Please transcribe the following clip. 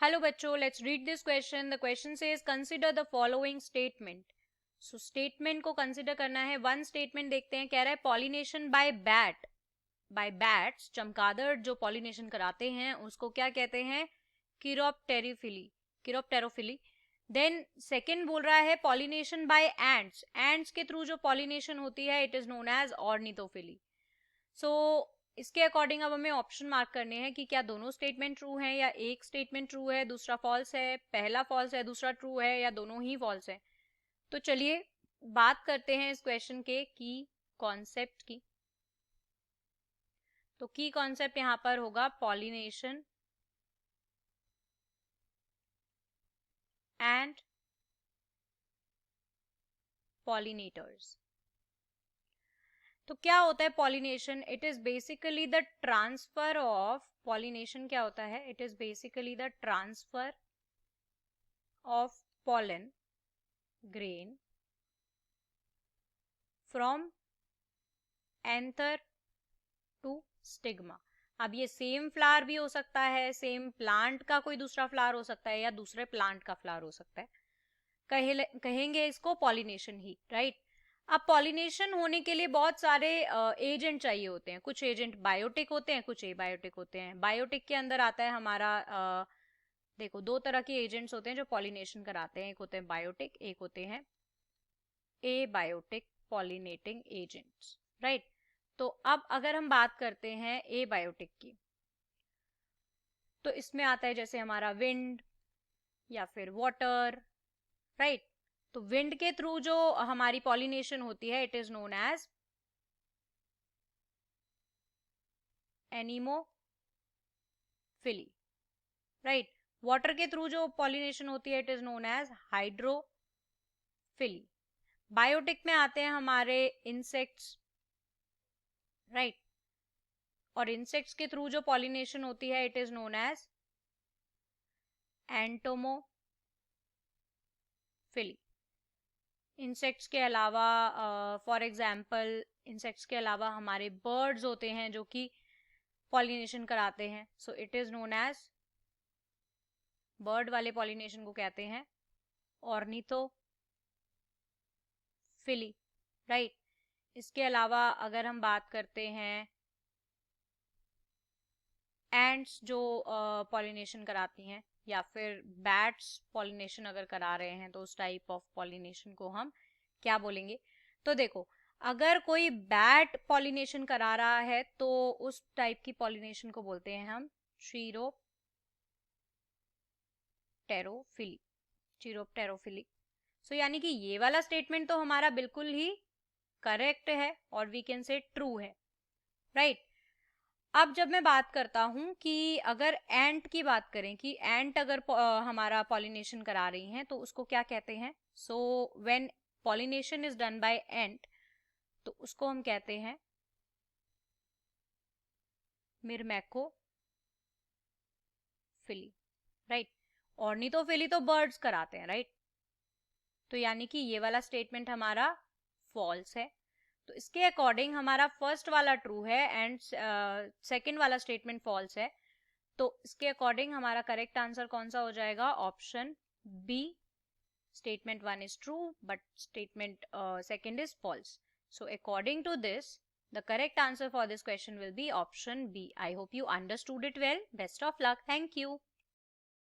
Hello बच्चों, let's read this question. The question says consider the following statement. So statement को consider करना है. One statement देखते हैं. कह रहा है पॉलिनेशन बाय बैट्स, चमगादड़ जो पॉलिनेशन कराते हैं उसको क्या कहते हैं? किरोप्टेरोफिली. देन सेकंड बोल रहा है पॉलिनेशन बाय एंट्स के थ्रू जो पॉलिनेशन होती है it is known as ornithophily. So इसके अकॉर्डिंग अब हमें ऑप्शन मार्क करने हैं कि क्या दोनों स्टेटमेंट ट्रू हैं या एक स्टेटमेंट ट्रू है दूसरा फॉल्स है, पहला फॉल्स है दूसरा ट्रू है, या दोनों ही फॉल्स है. तो चलिए बात करते हैं इस क्वेश्चन के की कॉन्सेप्ट की. तो की कॉन्सेप्ट यहां पर होगा पॉलिनेशन एंड पॉलिनेटर्स. तो क्या होता है pollination? It is basically the transfer of pollination. क्या होता है? It is basically the transfer of pollen grain from anther to stigma. अब ये सेम फ्लावर भी हो सकता है, सेम प्लांट का कोई दूसरा फ्लावर हो सकता है, या दूसरे प्लांट का फ्लावर हो सकता है. कहेंगे इसको पॉलिनेशन ही, राइट. अब पॉलिनेशन होने के लिए बहुत सारे एजेंट चाहिए होते हैं. कुछ एजेंट बायोटिक होते हैं, कुछ एबायोटिक होते हैं. बायोटिक के अंदर आता है हमारा देखो दो तरह के एजेंट्स होते हैं जो पॉलिनेशन कराते हैं. एक होते हैं बायोटिक, एक होते हैं एबायोटिक पॉलिनेटिंग एजेंट्स, राइट. तो अब अगर हम बात करते हैं एबायोटिक की, तो इसमें आता है जैसे हमारा विंड या फिर वाटर, राइट. तो विंड के थ्रू जो हमारी पॉलिनेशन होती है it is known as anemophily, right. Water के थ्रू जो पॉलिनेशन होती है it is known as hydrophily. Biotic में आते हैं हमारे इंसेक्ट्स, राइट. और इंसेक्ट्स के थ्रू जो पॉलिनेशन होती है it is known as entomophily. Insects के अलावा फॉर एग्जाम्पल इंसेक्ट्स के अलावा हमारे बर्ड्स होते हैं जो कि पॉलिनेशन कराते हैं. So it is known as bird वाले पॉलिनेशन को कहते हैं ऑर्निथोफिली, राइट. इसके अलावा अगर हम बात करते हैं एंट्स जो पॉलिनेशन कराती हैं, या फिर बैट्स पॉलिनेशन अगर करा रहे हैं, तो उस टाइप ऑफ पॉलिनेशन को हम क्या बोलेंगे? तो देखो अगर कोई बैट पॉलिनेशन करा रहा है तो उस टाइप की पॉलिनेशन को बोलते हैं हम चीरोप्टेरोफिली. सो यानी कि ये वाला स्टेटमेंट तो हमारा बिल्कुल ही करेक्ट है और वी कैन से ट्रू है, राइट. अब जब मैं बात करता हूं कि अगर एंट की बात करें कि एंट अगर हमारा पॉलिनेशन करा रही हैं तो उसको क्या कहते हैं? So when pollination is done by ant तो उसको हम कहते हैं मिरमैकोफिली, राइट. ऑर्निथोफिली तो बर्ड्स कराते हैं, राइट. तो यानी कि ये वाला स्टेटमेंट हमारा फॉल्स है. तो इसके अकॉर्डिंग हमारा फर्स्ट वाला ट्रू है एंड सेकंड वाला स्टेटमेंट फॉल्स है. तो इसके अकॉर्डिंग हमारा करेक्ट आंसर कौन सा हो जाएगा? Option B. Statement one is true but statement second is false. So according to this, the correct answer for this question will be option B. I hope you understood it well. Best of luck. Thank you.